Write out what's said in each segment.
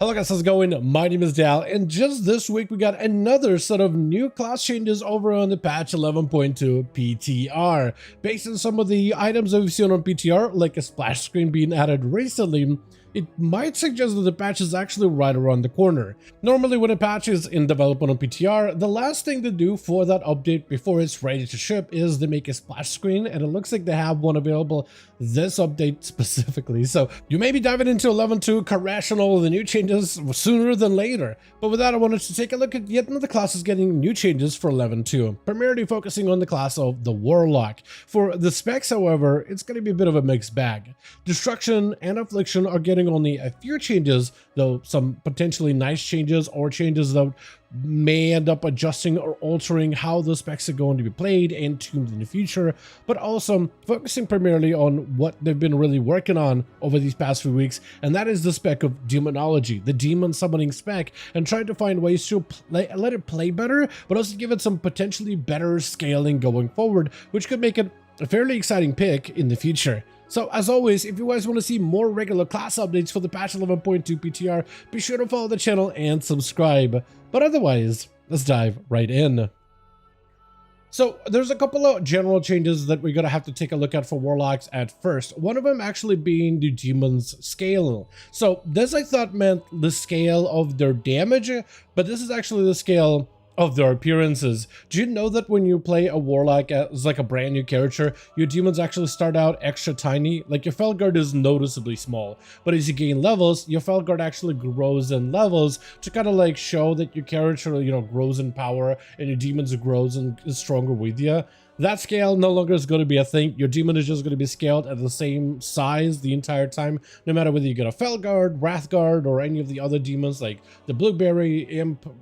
Hello guys, how's it going? My name is Dal, and just this week we got another set of new class changes over on the patch 11.2 PTR. Based on some of the items that we've seen on PTR, like a splash screen being added recently, it might suggest that the patch is actually right around the corner. Normally when a patch is in development on PTR, the last thing to do for that update before it's ready to ship is they make a splash screen, and it looks like they have one available this update specifically. So you may be diving into 11.2, crashing all of the new changes sooner than later. But with that, I wanted to take a look at yet another classes getting new changes for 11.2, primarily focusing on the class of the Warlock. For the specs, however, it's going to be a bit of a mixed bag. Destruction and Affliction are getting only a few changes, though some potentially nice changes or changes that may end up adjusting or altering how the specs are going to be played and tuned in the future, but also focusing primarily on what they've been really working on over these past few weeks, and that is the spec of Demonology, the demon summoning spec, and trying to find ways to let it play better, but also give it some potentially better scaling going forward, which could make it a fairly exciting pick in the future. So as always, if you guys want to see more regular class updates for the patch 11.2 PTR, be sure to follow the channel and subscribe. But otherwise, let's dive right in. So there's a couple of general changes that we're going to have to take a look at for Warlocks at first. One of them actually being the demon's scale. So this I thought meant the scale of their damage, but this is actually the scale of their appearances. Do you know that when you play a Warlock as like a brand new character, your demons actually start out extra tiny? Like your Felguard is noticeably small, but as you gain levels, your Felguard actually grows in levels to kind of like show that your character, you know, grows in power and your demons grows and is stronger with you. That scale no longer is going to be a thing. Your demon is just going to be scaled at the same size the entire time, no matter whether you get a Felguard, Wrathguard, or any of the other demons like the Blueberry, Imp,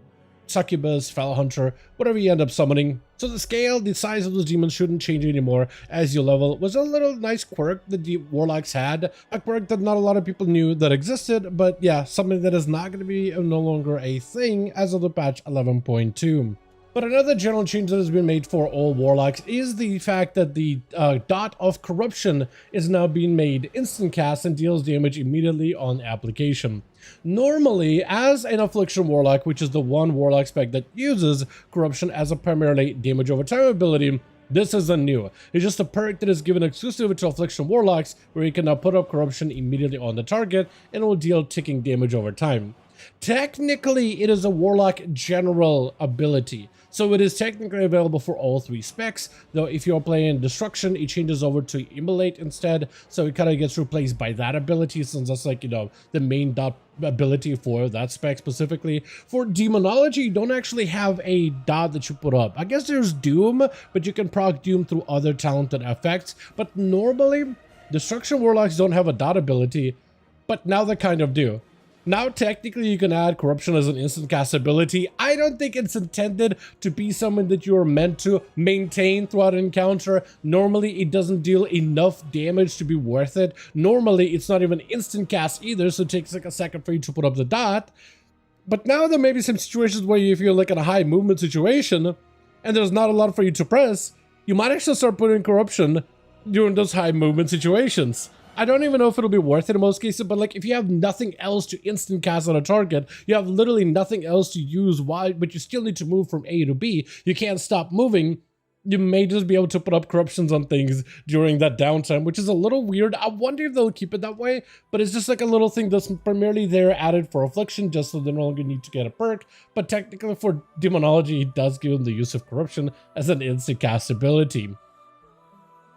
Succubus, Fel Hunter, whatever you end up summoning. So the scale, the size of those demons shouldn't change anymore as you level. It was a little nice quirk that the Warlocks had, a quirk that not a lot of people knew that existed, but yeah, something that is not going to be no longer a thing as of the patch 11.2. But another general change that has been made for all Warlocks is the fact that the Dot of Corruption is now being made instant cast and deals damage immediately on application. Normally, as an Affliction Warlock, which is the one Warlock spec that uses Corruption as a primarily damage over time ability, this isn't new. It's just a perk that is given exclusive to Affliction Warlocks, where you can now put up Corruption immediately on the target and it will deal ticking damage over time. Technically, it is a Warlock general ability, so it is technically available for all three specs, though if you're playing Destruction, it changes over to Immolate instead, so it kind of gets replaced by that ability, since that's like, you know, the main dot ability for that spec specifically. For Demonology, you don't actually have a dot that you put up. I guess there's Doom, but you can proc Doom through other talented effects, but normally, Destruction Warlocks don't have a dot ability, but now they kind of do. Now, technically, you can add Corruption as an instant cast ability. I don't think it's intended to be something that you're meant to maintain throughout an encounter. Normally, it doesn't deal enough damage to be worth it. Normally, it's not even instant cast either, so it takes like a second for you to put up the dot. But now there may be some situations where if you're like in a high movement situation, and there's not a lot for you to press, you might actually start putting Corruption during those high movement situations. I don't even know if it'll be worth it in most cases, but like if you have nothing else to instant cast on a target, you have literally nothing else to use, but you still need to move from A to B, you can't stop moving, you may just be able to put up Corruptions on things during that downtime, which is a little weird. I wonder if they'll keep it that way, but it's just like a little thing that's primarily there added for Affliction, just so they no longer need to get a perk, but technically for Demonology, it does give them the use of Corruption as an instant cast ability.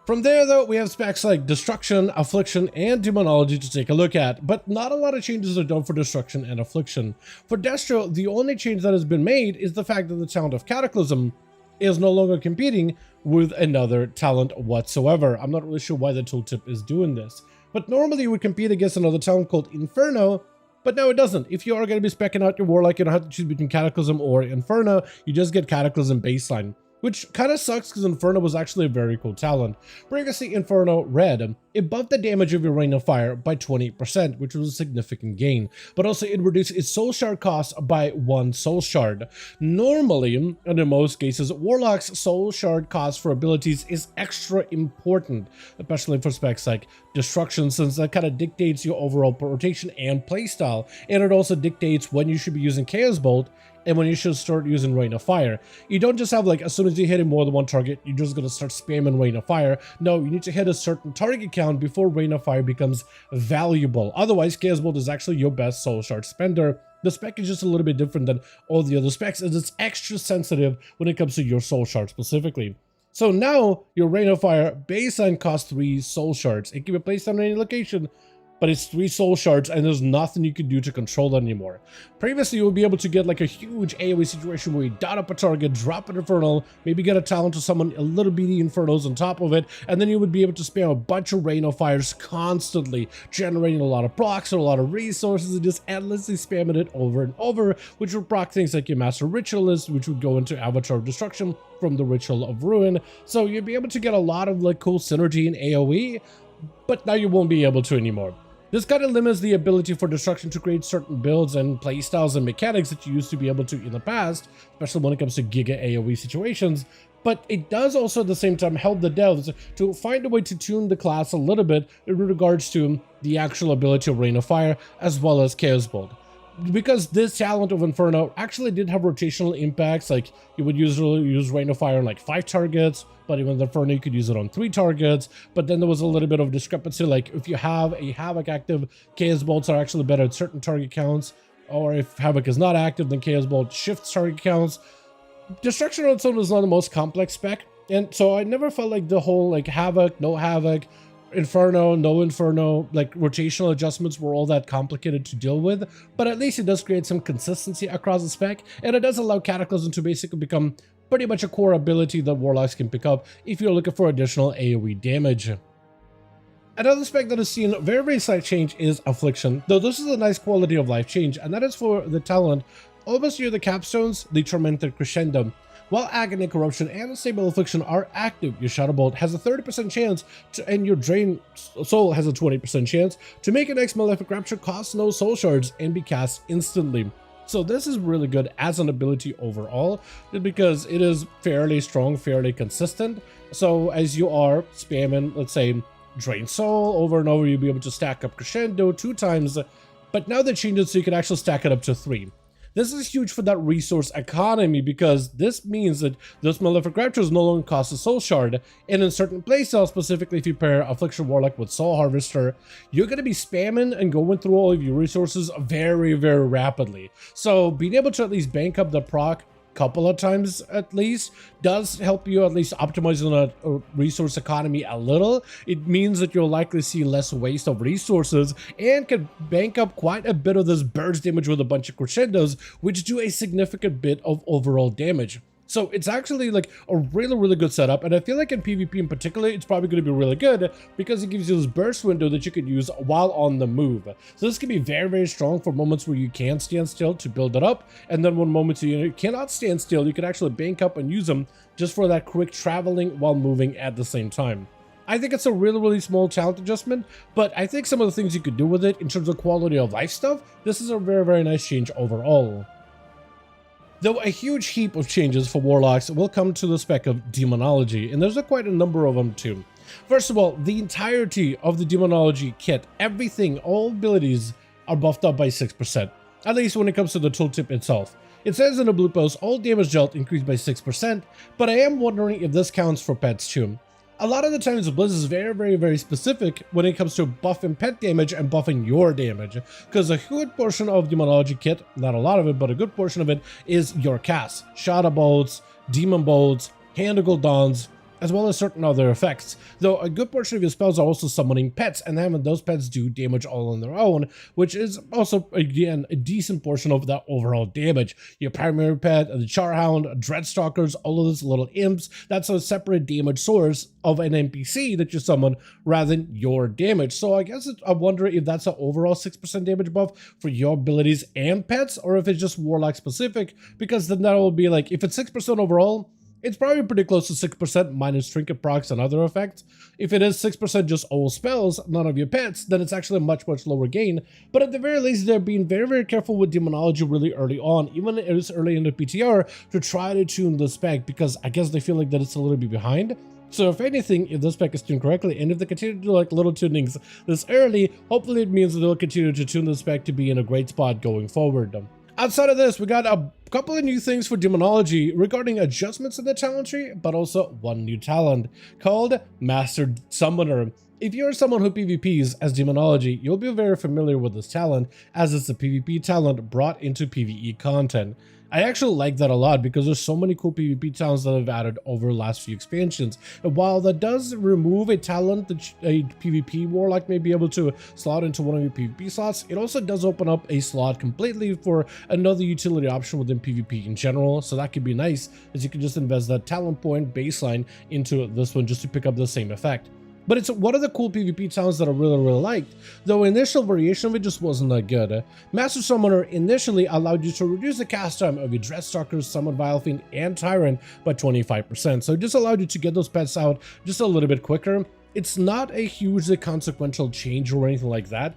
From there, though, we have specs like Destruction, Affliction, and Demonology to take a look at, but not a lot of changes are done for Destruction and Affliction. For Destro, the only change that has been made is the fact that the talent of Cataclysm is no longer competing with another talent whatsoever. I'm not really sure why the tooltip is doing this, but normally it would compete against another talent called Inferno, but no, it doesn't. If you are going to be speccing out your Warlock, you don't have to choose between Cataclysm or Inferno, you just get Cataclysm baseline, which kind of sucks because Inferno was actually a very cool talent. Previously, Inferno Red, it buffed the damage of your Rain of Fire by 20%, which was a significant gain, but also it reduced its Soul Shard cost by 1 Soul Shard. Normally, and in most cases, Warlock's Soul Shard cost for abilities is extra important, especially for specs like destruction, since that kind of dictates your overall rotation and playstyle, and it also dictates when you should be using Chaos Bolt and when you should start using Rain of Fire. You don't just have like, as soon as you hit more than one target, you're just gonna start spamming Rain of Fire. No, you need to hit a certain target count before Rain of Fire becomes valuable. Otherwise, Chaos Bolt is actually your best soul shard spender. The spec is just a little bit different than all the other specs, as it's extra sensitive when it comes to your soul shard specifically. So now your Rain of Fire baseline costs 3 soul shards. It can be placed on any location, but it's 3 soul shards, and there's nothing you can do to control it anymore. Previously, you would be able to get like a huge AoE situation where you dot up a target, drop an Infernal, maybe get a talent to summon a little bitty Infernos on top of it, and then you would be able to spam a bunch of Rain of Fires constantly, generating a lot of procs or a lot of resources, and just endlessly spamming it over and over, which would proc things like your Master Ritualist, which would go into Avatar of Destruction from the Ritual of Ruin. So you'd be able to get a lot of like cool synergy in AoE, but now you won't be able to anymore. This kind of limits the ability for Destruction to create certain builds and playstyles and mechanics that you used to be able to in the past, especially when it comes to Giga AoE situations, but it does also at the same time help the devs to find a way to tune the class a little bit in regards to the actual ability of Rain of Fire as well as Chaos Bolt. Because this talent of Inferno actually did have rotational impacts, like you would usually use Rain of Fire on like 5 targets, but even the Inferno you could use it on 3 targets. But then there was a little bit of discrepancy, like if you have a Havoc active, Chaos Bolts are actually better at certain target counts, or if Havoc is not active, then Chaos Bolt shifts target counts. Destruction on its own is not the most complex spec, and so I never felt like the whole like Havoc, no Havoc, Inferno, no Inferno, like rotational adjustments were all that complicated to deal with, but at least it does create some consistency across the spec, and it does allow Cataclysm to basically become pretty much a core ability that Warlocks can pick up if you're looking for additional AoE damage. Another spec that has seen a very slight change is Affliction, though this is a nice quality of life change, and that is for the talent almost near the capstones, the Tormented Crescendo. While Agony, Corruption, and Unstable Affliction are active, your Shadow Bolt has a 30% chance to, and your Drain Soul has a 20% chance to make your next Malefic Rapture cost no soul shards and be cast instantly. So this is really good as an ability overall, because it is fairly strong, fairly consistent. So as you are spamming, let's say, Drain Soul over and over, you'll be able to stack up Crescendo 2 times, but now they changed it so you can actually stack it up to 3. This is huge for that resource economy, because this means that those Malefic Raptures no longer cost a soul shard, and in certain playstyles, specifically if you pair Affliction Warlock with Soul Harvester, you're going to be spamming and going through all of your resources very rapidly. So being able to at least bank up the proc couple of times at least does help you at least optimize on a resource economy a little. It means that you'll likely see less waste of resources and can bank up quite a bit of this burst damage with a bunch of crescendos, which do a significant bit of overall damage. So it's actually like a really good setup, and I feel like in PvP in particular, it's probably going to be really good because it gives you this burst window that you could use while on the move. So this can be very strong for moments where you can stand still to build it up, and then when moments you cannot stand still, you can actually bank up and use them just for that quick traveling while moving at the same time. I think it's a really small talent adjustment, but I think some of the things you could do with it in terms of quality of life stuff, this is a very nice change overall. Though a huge heap of changes for Warlocks will come to the spec of Demonology, and there's quite a number of them too. First of all, the entirety of the Demonology kit, everything, all abilities are buffed up by 6%, at least when it comes to the tooltip itself. It says in the blue post, all damage dealt increased by 6%, but I am wondering if this counts for pets too. A lot of the times Blizz is very specific when it comes to buffing pet damage and buffing your damage, because a good portion of Demonology kit, not a lot of it, but a good portion of it is your cast, Shadow Bolts, Demon Bolts, Hand of Gul'dans, as well as certain other effects, though a good portion of your spells are also summoning pets and having those pets do damage all on their own, which is also, again, a decent portion of that overall damage. Your primary pet, the Charhound, Dreadstalkers, all of those little imps, that's a separate damage source of an NPC that you summon rather than your damage. So I guess I wonder if that's an overall 6% damage buff for your abilities and pets, or if it's just Warlock specific, because then that will be like, if it's 6% overall, it's probably pretty close to 6% minus trinket procs and other effects. If it is 6% just all spells, none of your pets, then it's actually a much lower gain. But at the very least, they're being very careful with Demonology really early on, even if it's early in the PTR, to try to tune the spec, because I guess they feel like that it's a little bit behind. So if anything, if this spec is tuned correctly, and if they continue to do like little tunings this early, hopefully it means that they'll continue to tune the spec to be in a great spot going forward. Outside of this, we got a couple of new things for Demonology regarding adjustments in the talent tree, but also one new talent called Master Summoner. If you're someone who PvPs as Demonology, you'll be very familiar with this talent, as it's a PvP talent brought into PvE content. I actually like that a lot because there's so many cool PvP talents that I've added over the last few expansions. And while that does remove a talent that a PvP Warlock may be able to slot into one of your PvP slots, it also does open up a slot completely for another utility option within PvP in general. So that could be nice, as you can just invest that talent point baseline into this one just to pick up the same effect. But it's one of the cool PvP talents that I really liked, though initial variation of it just wasn't that good. Master Summoner initially allowed you to reduce the cast time of your Dreadstalker, Summon Vile Fiend, and Tyrant by 25%, so it just allowed you to get those pets out just a little bit quicker. It's not a hugely consequential change or anything like that,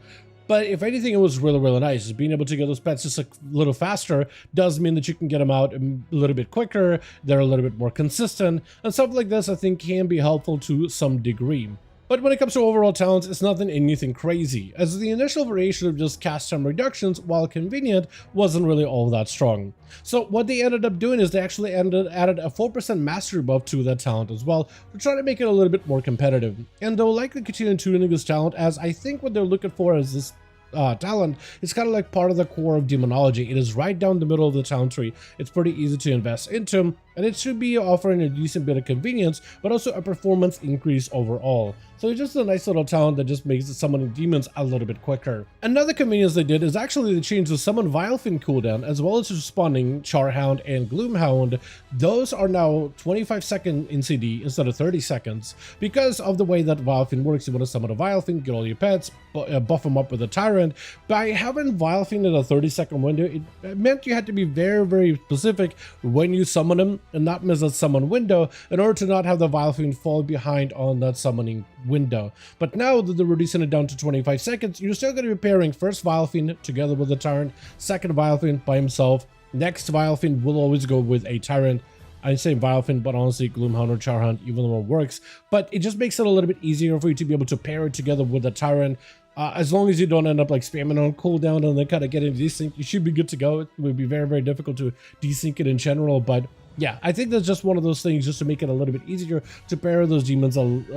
but if anything, it was really nice. Being able to get those pets just a little faster does mean that you can get them out a little bit quicker, they're a little bit more consistent, and stuff like this I think can be helpful to some degree. But when it comes to overall talents, it's nothing anything crazy, as the initial variation of just cast time reductions, while convenient, wasn't really all that strong. So what they ended up doing is they actually added a 4% mastery buff to that talent as well, to try to make it a little bit more competitive. And they'll likely continue tuning this talent, as I think what they're looking for is this talent is kind of like part of the core of Demonology. It is right down the middle of the talent tree. It's pretty easy to invest into, and it should be offering a decent bit of convenience, but also a performance increase overall. So it's just a nice little talent that just makes summoning demons a little bit quicker. Another convenience they did is actually they changed the Summon Vile Fiend cooldown, as well as responding Charhound and Gloomhound. Those are now 25-second in CD instead of 30 seconds. Because of the way that Vile Fiend works, you want to summon a Vile Fiend, get all your pets, buff them up with a Tyrant. By having Vile Fiend in a 30-second window, it meant you had to be very specific when you summon him and not miss that summon window in order to not have the Vile Fiend fall behind on that summoning window. But now that they're reducing it down to 25 seconds, you're still going to be pairing first Vile Fiend together with the Tyrant, second Vile Fiend by himself, next Vile Fiend will always go with a Tyrant. I say Vile Fiend, but honestly Gloomhound or Charhound, even though it works, but it just makes it a little bit easier for you to be able to pair it together with a Tyrant. As long as you don't end up like spamming on cooldown and then kind of getting desync, you should be good to go. It would be very difficult to desync it in general, but yeah, I think that's just one of those things just to make it a little bit easier to pair those demons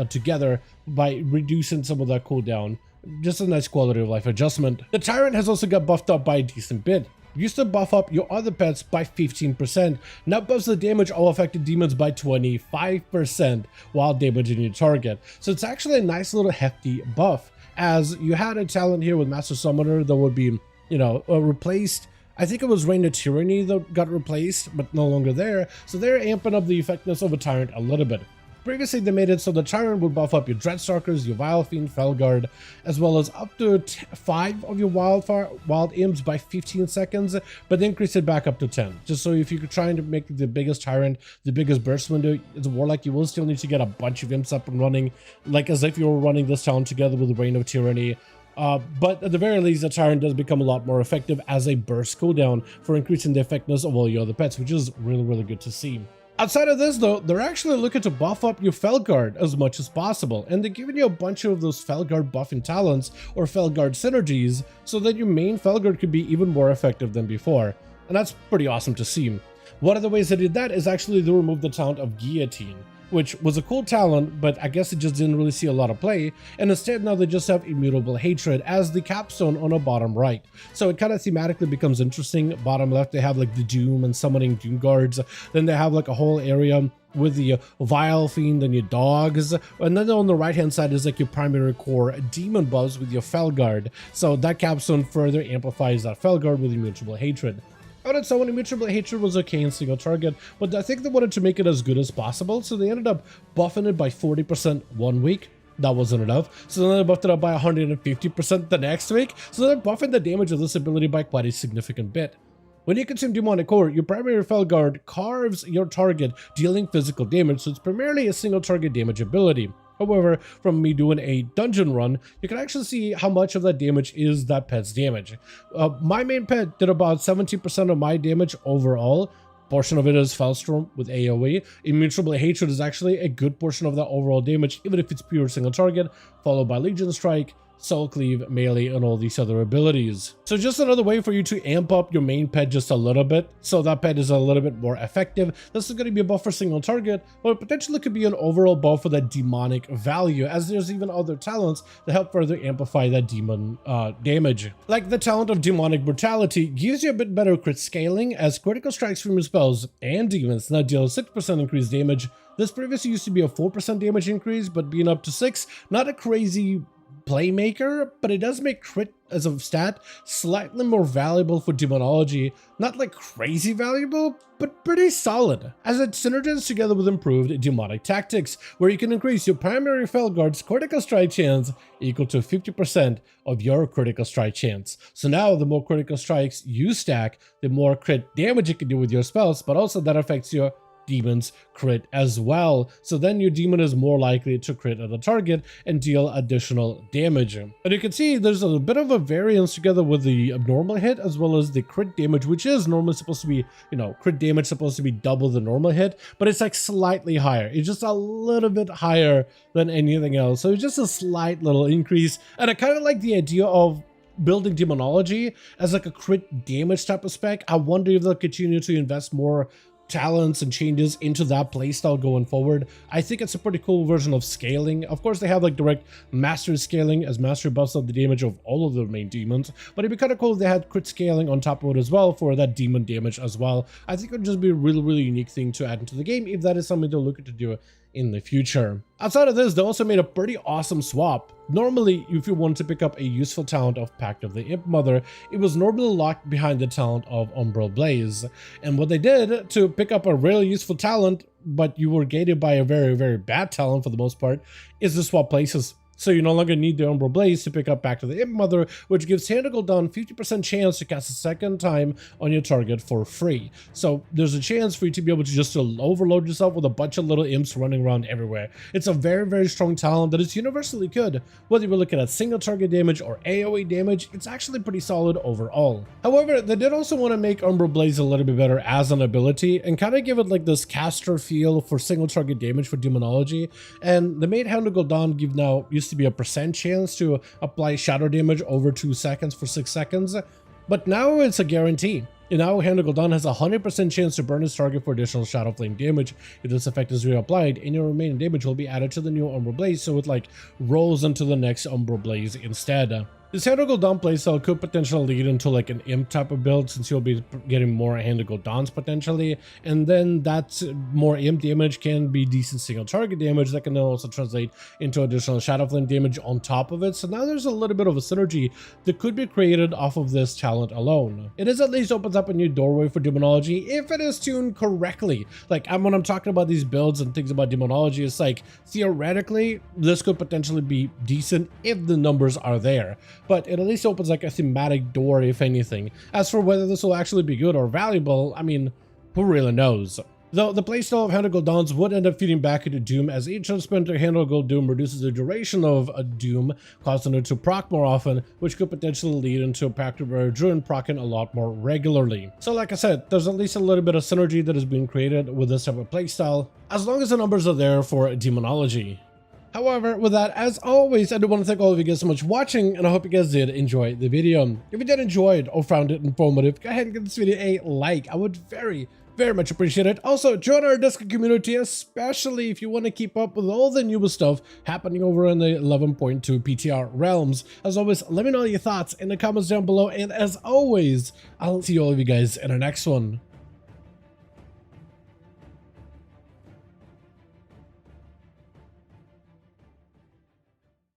together by reducing some of that cooldown. Just a nice quality of life adjustment. The Tyrant has also got buffed up by a decent bit. Used to buff up your other pets by 15%, now buffs the damage all affected demons by 25% while damaging your target. So it's actually a nice little hefty buff, as you had a talent here with Master Summoner that would be, you know, replaced. I think it was Reign of Tyranny that got replaced, but no longer there, so they're amping up the effectiveness of a Tyrant a little bit. Previously, they made it so the Tyrant would buff up your Dreadstalkers, your Vile Fiend, Felguard, as well as up to 5 of your Wild Imps by 15 seconds, but then increase it back up to 10. Just so if you're trying to make the biggest Tyrant, the biggest burst window, as a Warlock, you will still need to get a bunch of Imps up and running, like as if you were running this talent together with Reign of Tyranny. But at the very least, the Tyrant does become a lot more effective as a burst cooldown for increasing the effectiveness of all your other pets, which is really good to see. Outside of this though, they're actually looking to buff up your Felguard as much as possible, and they're giving you a bunch of those Felguard buffing talents or Felguard synergies so that your main Felguard could be even more effective than before, and that's pretty awesome to see. One of the ways they did that is actually they removed the talent of Guillotine, which was a cool talent, but I guess it just didn't really see a lot of play, and instead now they just have Immutable Hatred as the capstone on the bottom right. So it kind of thematically becomes interesting. Bottom left, they have like the Doom and summoning Doom Guards, then they have like a whole area with the Vile Fiend and your dogs, and then on the right hand side is like your primary core demon buffs with your Felguard. So that capstone further amplifies that Felguard with Immutable Hatred. Out at someone, Immutable Hatred was okay in single target, but I think they wanted to make it as good as possible, so they ended up buffing it by 40% one week. That wasn't enough, so then they buffed it up by 150% the next week, so they're buffing the damage of this ability by quite a significant bit. When you consume Demonic Core, your primary Felguard carves your target, dealing physical damage, so it's primarily a single target damage ability. However, from me doing a dungeon run, you can actually see how much of that damage is that pet's damage. My main pet did about 70% of my damage overall, portion of it is Fellstorm with AoE. Immutable Hatred is actually a good portion of the overall damage, even if it's pure single target, followed by Legion Strike, Soul Cleave, Melee, and all these other abilities. So just another way for you to amp up your main pet just a little bit, so that pet is a little bit more effective. This is going to be a buff for single target, or potentially could be an overall buff for that demonic value, as there's even other talents that help further amplify that demon damage. Like the talent of Demonic Brutality gives you a bit better crit scaling, as critical strikes from your spells and demons now deal 6% increased damage. This previously used to be a 4% damage increase, but being up to 6, not a crazy playmaker, but it does make crit as a stat slightly more valuable for demonology. Not like crazy valuable, but pretty solid, as it synergizes together with improved demonic tactics, where you can increase your primary Felguard's critical strike chance equal to 50% of your critical strike chance. So now the more critical strikes you stack, the more crit damage you can do with your spells, but also that affects your demon's crit as well. So then your demon is more likely to crit at a target and deal additional damage. And you can see there's a bit of a variance together with the abnormal hit as well as the crit damage, which is normally supposed to be, you know, crit damage supposed to be double the normal hit, but it's like slightly higher. It's just a little bit higher than anything else. So it's just a slight little increase. And I kind of like the idea of building demonology as like a crit damage type of spec. I wonder if they'll continue to invest more talents and changes into that playstyle going forward. I think it's a pretty cool version of scaling. Of course, they have like direct mastery scaling, as mastery buffs up the damage of all of the main demons, but it'd be kind of cool if they had crit scaling on top of it as well for that demon damage as well. I think it would just be a really unique thing to add into the game if that is something they're looking to do in the future. Outside of this, they also made a pretty awesome swap. Normally, if you wanted to pick up a useful talent of Pact of the Imp Mother, it was normally locked behind the talent of Umbral Blaze. And what they did to pick up a really useful talent, but you were gated by a very bad talent for the most part, is to swap places. So you no longer need the Umbral Blaze to pick up Pact of the Imp Mother, which gives Hand of Gul'dan 50% chance to cast a second time on your target for free. So there's a chance for you to be able to just overload yourself with a bunch of little imps running around everywhere. It's a very strong talent that is universally good. Whether you're looking at single target damage or AoE damage, it's actually pretty solid overall. However, they did also want to make Umbral Blaze a little bit better as an ability and kind of give it like this caster feel for single target damage for demonology. And they made Hand of Gul'dan give now used to be a % chance to apply shadow damage over 2 seconds for 6 seconds, but now it's a guarantee. And now Hand of Gul'dan has a 100% chance to burn his target for additional shadow flame damage if this effect is reapplied, and your remaining damage will be added to the new Umbral Blaze, so it like rolls into the next Umbral Blaze instead. This Hand of Gul'dan playstyle could potentially lead into like an imp type of build, since you'll be getting more Hand of Gul'dans potentially, and then that more imp damage can be decent single target damage that can then also translate into additional shadow flame damage on top of it. So now there's a little bit of a synergy that could be created off of this talent alone. It is at least opens up a new doorway for demonology if it is tuned correctly. Like when I'm talking about these builds and things about demonology, it's like theoretically this could potentially be decent if the numbers are there. But it at least opens like a thematic door, if anything. As for whether this will actually be good or valuable, I mean, who really knows? Though the playstyle of Hand of Gul'dan's would end up feeding back into Doom, as each spent to Hand of Gul'dan reduces the duration of a Doom, causing it to proc more often, which could potentially lead into a Pact of Druid proccing a lot more regularly. So like I said, there's at least a little bit of synergy that is being created with this type of playstyle, as long as the numbers are there for demonology. However, with that, as always, I do want to thank all of you guys so much for watching, and I hope you guys did enjoy the video. If you did enjoy it or found it informative, go ahead and give this video a like. I would very much appreciate it. Also, join our Discord community, especially if you want to keep up with all the newest stuff happening over in the 11.2 PTR realms. As always, let me know your thoughts in the comments down below, and as always, I'll see all of you guys in the next one.